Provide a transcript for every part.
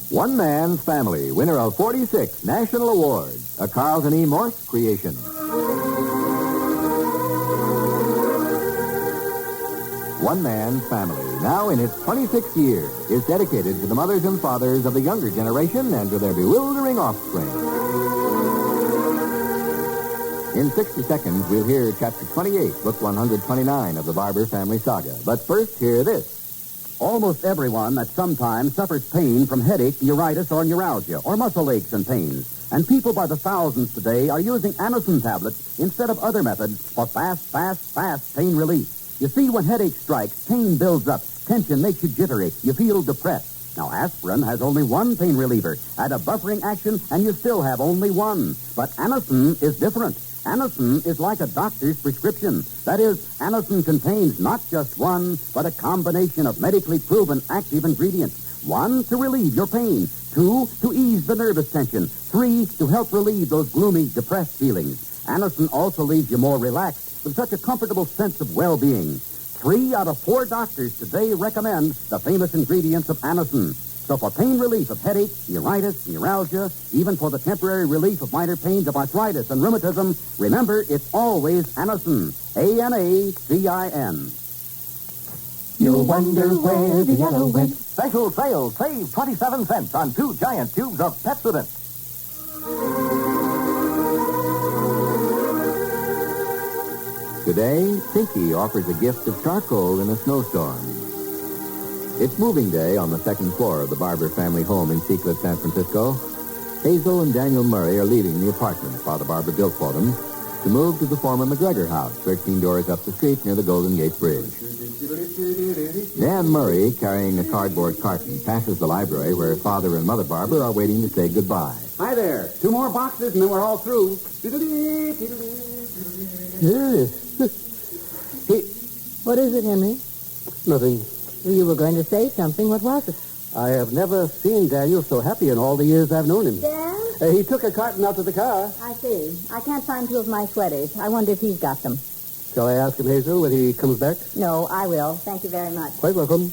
One Man's Family, winner of 46 national awards. A Carlton E. Morse creation. One Man's Family, now in its 26th year, is dedicated to the mothers and fathers of the younger generation and to their bewildering offspring. In 60 seconds, we'll hear Chapter 28, Book 129 of the Barbour family saga. But first, hear this. Almost everyone at some time suffers pain from headache, neuritis, or neuralgia, or muscle aches and pains. And people by the thousands today are using Anacin tablets instead of other methods for fast pain relief. You see, when headache strikes, pain builds up, tension makes you jittery, you feel depressed. Now, aspirin has only one pain reliever. Add a buffering action, and you still have only one. But Anacin is different. Anacin is like a doctor's prescription. That is, Anacin contains not just one, but a combination of medically proven active ingredients. 1, to relieve your pain. 2, to ease the nervous tension. 3, to help relieve those gloomy, depressed feelings. Anacin also leaves you more relaxed with such a comfortable sense of well-being. 3 out of 4 doctors today recommend the famous ingredients of Anacin. So for pain relief of headache, neuritis, neuralgia, even for the temporary relief of minor pains of arthritis and rheumatism, remember, it's always Anacin. A-N-A-C-I-N. You'll wonder where the yellow went. Special sale. Save 27 cents on 2 giant tubes of Pepsodent. Today, Pinky offers a gift of charcoal in a snowstorm. It's moving day on the second floor of the Barbour family home in Seacliff, San Francisco. Hazel and Daniel Murray are leaving the apartment Father Barbour built for them to move to the former McGregor house, 13 doors up the street near the Golden Gate Bridge. Dan Murray, carrying a cardboard carton, passes the library where Father and Mother Barbour are waiting to say goodbye. Hi there. 2 more boxes, and then we're all through. Yes. Hey, What is it, Henry? nothing. You were going to say something. What was it? I have never seen Daniel so happy in all the years I've known him. Dan? He took a carton out to the car. I see. I can't find 2 of my sweaters. I wonder if he's got them. Shall I ask him, Hazel, when he comes back? No, I will. Thank you very much. Quite welcome.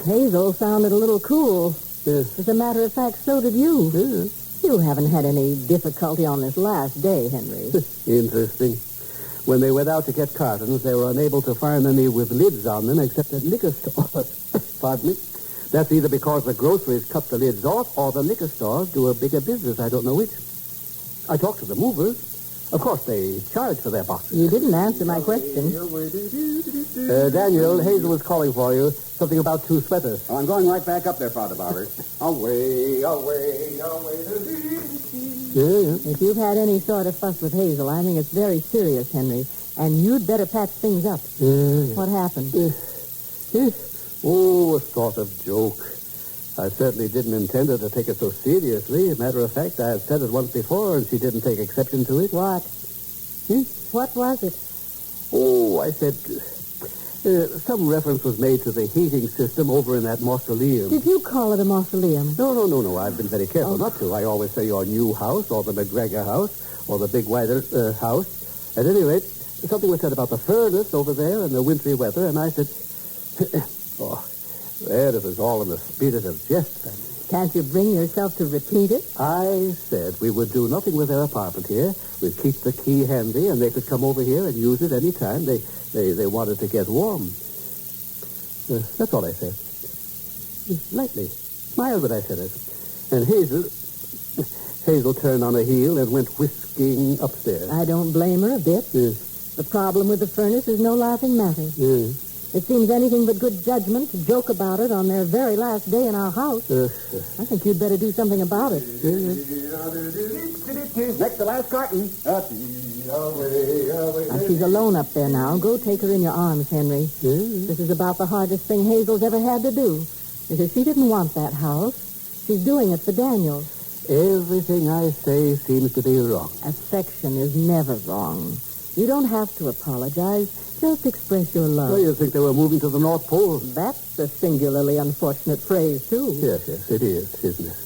Hazel sounded a little cool. Yes. As a matter of fact, so did you. Yes. You haven't had any difficulty on this last day, Henry. Interesting. When they went out to get cartons, they were unable to find any with lids on them except at liquor stores. Pardon me. That's either because the groceries cut the lids off or the liquor stores do a bigger business. I don't know which. I talked to the movers. Of course, they charge for their boxes. You didn't answer my question. Daniel, Hazel was calling for you. Something about 2 sweaters. Oh, I'm going right back up there, Father Barbour. Away. Yeah. If you've had any sort of fuss with Hazel, I think it's very serious, Henry. And you'd better patch things up. What happened? Oh, a sort of joke. I certainly didn't intend her to take it so seriously. As a matter of fact, I had said it once before, and she didn't take exception to it. What? What was it? Oh, I said... some reference was made to the heating system over in that mausoleum. Did you call it a mausoleum? No. I've been very careful not to. I always say your new house, or the McGregor house, or the Big White house. At any rate, something was said about the furnace over there and the wintry weather, and I said... well, it was all in the spirit of jest, Fanny. Can't you bring yourself to repeat it? I said we would do nothing with their apartment here. We'd keep the key handy, and they could come over here and use it any time they wanted to get warm. That's all I said. Lightly. Smiled when I said it. And Hazel turned on a heel and went whisking upstairs. I don't blame her a bit. Yes. The problem with the furnace is no laughing matter. Yes. It seems anything but good judgment to joke about it on their very last day in our house. I think you'd better do something about it. Next to last carton. Now, she's alone up there now. Go take her in your arms, Henry. This is about the hardest thing Hazel's ever had to do. Because she didn't want that house. She's doing it for Daniel. Everything I say seems to be wrong. Affection is never wrong. You don't have to apologize. Just express your love. Well, you think they were moving to the North Pole? That's a singularly unfortunate phrase, too. Yes, it is, isn't it?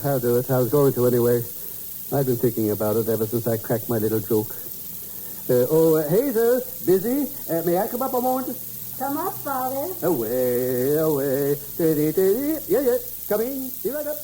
I'll do it. I was going to anyway. I've been thinking about it ever since I cracked my little joke. Hazel, busy? May I come up a moment? Come up, Father. Away, away. Tiddy, tiddy. Yeah. Coming. Be right up.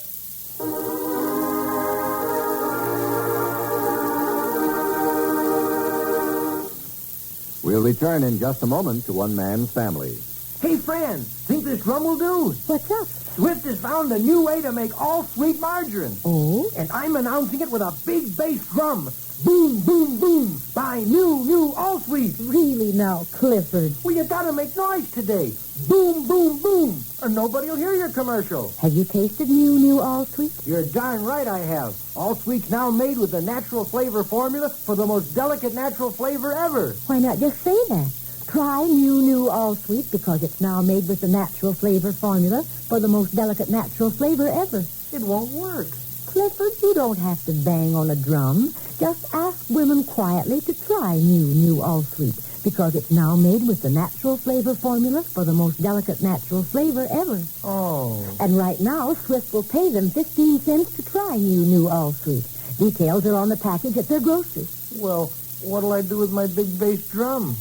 We'll return in just a moment to one man's family. Hey, Fran, think this rum will do? What's up? Swift has found a new way to make all-sweet margarine. Oh? And I'm announcing it with a big bass drum. Boom, boom, boom. Buy new all-sweet. Really now, Clifford. Well, you gotta make noise today. Boom, boom, boom. Or nobody will hear your commercial. Have you tasted new all sweet? You're darn right I have. All Sweet's now made with the natural flavor formula for the most delicate natural flavor ever. Why not just say that? Try new all sweet because it's now made with the natural flavor formula for the most delicate natural flavor ever. It won't work. Clifford, you don't have to bang on a drum. Just ask women quietly to try new all sweet because it's now made with the natural flavor formula for the most delicate natural flavor ever. Oh. And right now, Swift will pay them 15 cents to try new all sweet. Details are on the package at their grocery. Well, what'll I do with my big bass drum?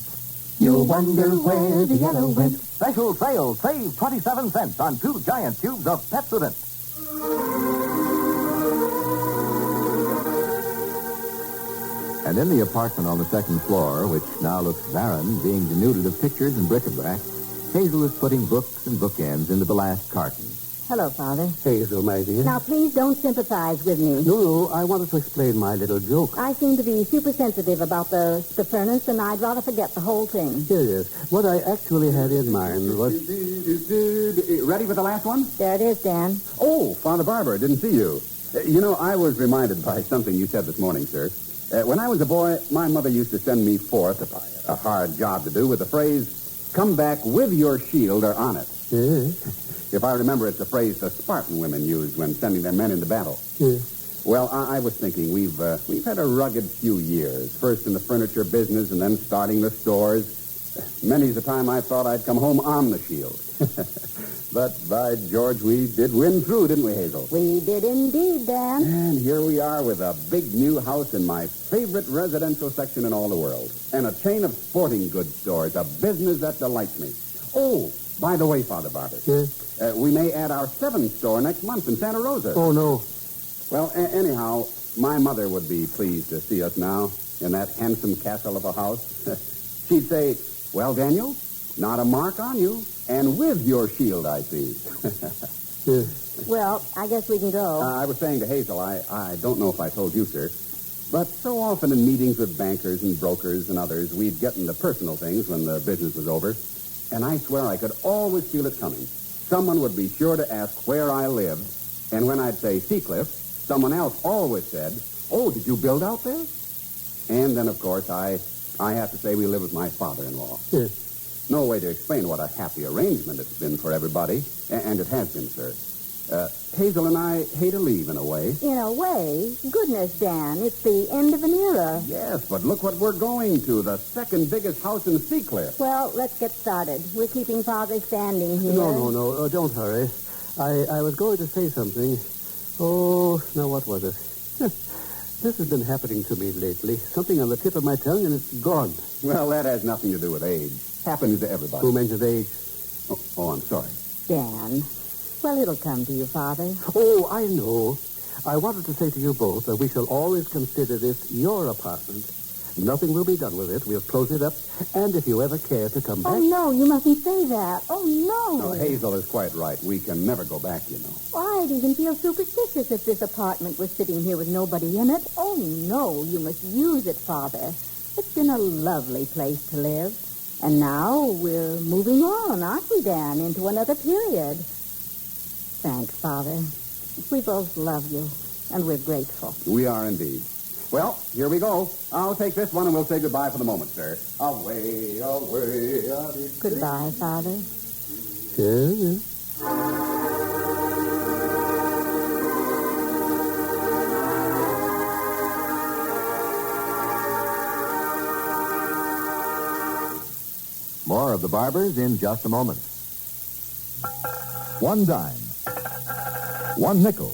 You'll wonder where the yellow went. Special sale. Save 27 cents on 2 giant tubes of Pepsodent. And in the apartment on the second floor, which now looks barren, being denuded of pictures and bric-a-brac, Hazel is putting books and bookends into the last carton. Hello, Father. Hazel, my dear. Now, please don't sympathize with me. No, I wanted to explain my little joke. I seem to be super sensitive about the furnace, and I'd rather forget the whole thing. Yes. What I actually had in mind was... Ready for the last one? There it is, Dan. Oh, Father Barbour, didn't see you. I was reminded by something you said this morning, sir. When I was a boy, my mother used to send me forth, if I had a hard job to do, with the phrase, come back with your shield or on it. Yes. If I remember, it's a phrase the Spartan women used when sending their men into battle. Yes. Well, I was thinking we've had a rugged few years, first in the furniture business and then starting the stores. Many's the time I thought I'd come home on the shield. But, by George, we did win through, didn't we, Hazel? We did indeed, Dan. And here we are with a big new house in my favorite residential section in all the world. And a chain of sporting goods stores, a business that delights me. Oh, by the way, Father Barbour. Yes? We may add our 7th store next month in Santa Rosa. Oh, no. Well, anyhow, my mother would be pleased to see us now in that handsome castle of a house. She'd say, well, Daniel, not a mark on you. And with your shield, I see. Yes. Well, I guess we can go. I was saying to Hazel, I don't know if I told you, sir, but so often in meetings with bankers and brokers and others, we'd get into personal things when the business was over, and I swear I could always feel it coming. Someone would be sure to ask where I lived, and when I'd say Seacliff, someone else always said, oh, did you build out there? And then, of course, I have to say we live with my father-in-law. Yes. No way to explain what a happy arrangement it's been for everybody, and it has been, sir. Hazel and I hate to leave, in a way. In a way? Goodness, Dan, it's the end of an era. Yes, but look what we're going to, the second biggest house in Seacliff. Well, let's get started. We're keeping Father standing here. No. Don't hurry. I was going to say something. Oh, now what was it? This has been happening to me lately. Something on the tip of my tongue, and it's gone. Well, that has nothing to do with age. Happens to everybody. Who mentioned age? Oh, I'm sorry. Dan, well, it'll come to you, Father. Oh, I know. I wanted to say to you both that we shall always consider this your apartment. Nothing will be done with it. We'll close it up. And if you ever care to come back... Oh, no, you mustn't say that. Oh, no. No, Hazel is quite right. We can never go back, you know. I'd even feel superstitious if this apartment was sitting here with nobody in it. Oh, no, you must use it, Father. It's been a lovely place to live. And now we're moving on, aren't we, Dan, into another period. Thanks, Father. We both love you, and we're grateful. We are indeed. Well, here we go. I'll take this one, and we'll say goodbye for the moment, sir. Away, away. Goodbye, Father. Yeah. More of the Barbours in just a moment. 1 dime. 1 nickel.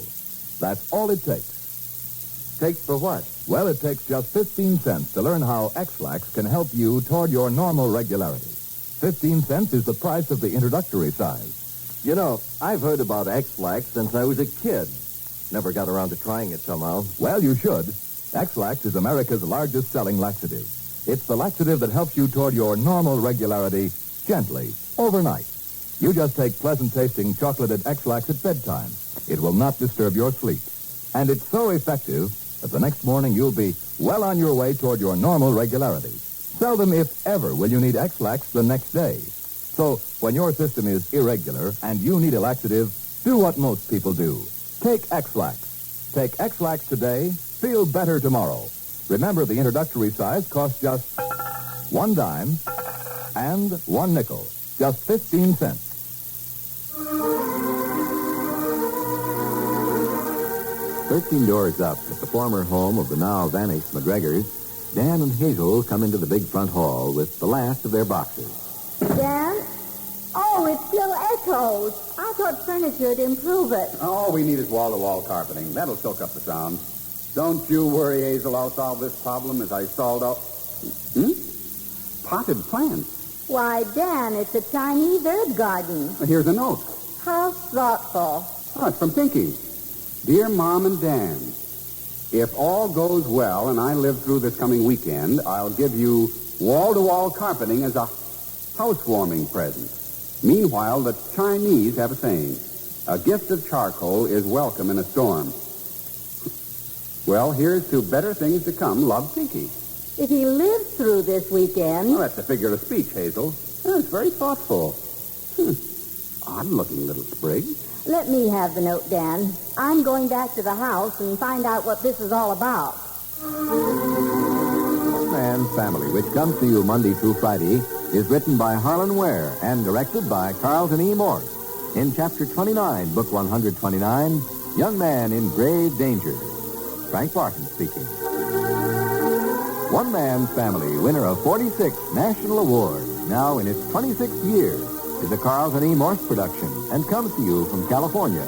That's all it takes. Takes for what? Well, it takes just 15 cents to learn how X-Lax can help you toward your normal regularity. 15 cents is the price of the introductory size. You know, I've heard about X-Lax since I was a kid. Never got around to trying it somehow. Well, you should. X-Lax is America's largest selling laxative. It's the laxative that helps you toward your normal regularity gently, overnight. You just take pleasant-tasting chocolated X-Lax at bedtime. It will not disturb your sleep. And it's so effective that the next morning you'll be well on your way toward your normal regularity. Seldom, if ever, will you need X-Lax the next day. So, when your system is irregular and you need a laxative, do what most people do. Take X-Lax. Take X-Lax today, feel better tomorrow. Remember, the introductory size costs just 1 dime and 1 nickel. Just 15 cents. "13 doors up at the former home of the now vanished McGregors, Dan and Hazel come into the big front hall with the last of their boxes. Dan? Oh, it still echoes. I thought furniture'd improve it. All we need is wall-to-wall carpeting. That'll soak up the sound. Don't you worry, Hazel. I'll solve this problem as I stalled out. Potted plants. Why, Dan, it's a Chinese herb garden. Here's a note. How thoughtful. Oh, it's from Pinky. Dear Mom and Dan, if all goes well and I live through this coming weekend, I'll give you wall-to-wall carpeting as a housewarming present. Meanwhile, the Chinese have a saying, a gift of charcoal is welcome in a storm. Well, here's to better things to come. Love, Pinky. If he lives through this weekend... Well, that's a figure of speech, Hazel. Oh, it's very thoughtful. Odd-looking little sprig. Let me have the note, Dan. I'm going back to the house and find out what this is all about. One Man's Family, which comes to you Monday through Friday, is written by Harlan Ware and directed by Carlton E. Morse. In Chapter 29, Book 129, Young Man in Grave Danger. Frank Barton speaking. One Man's Family, winner of 46 national awards, now in its 26th year, is a Carlton E. Morse production and comes to you from California.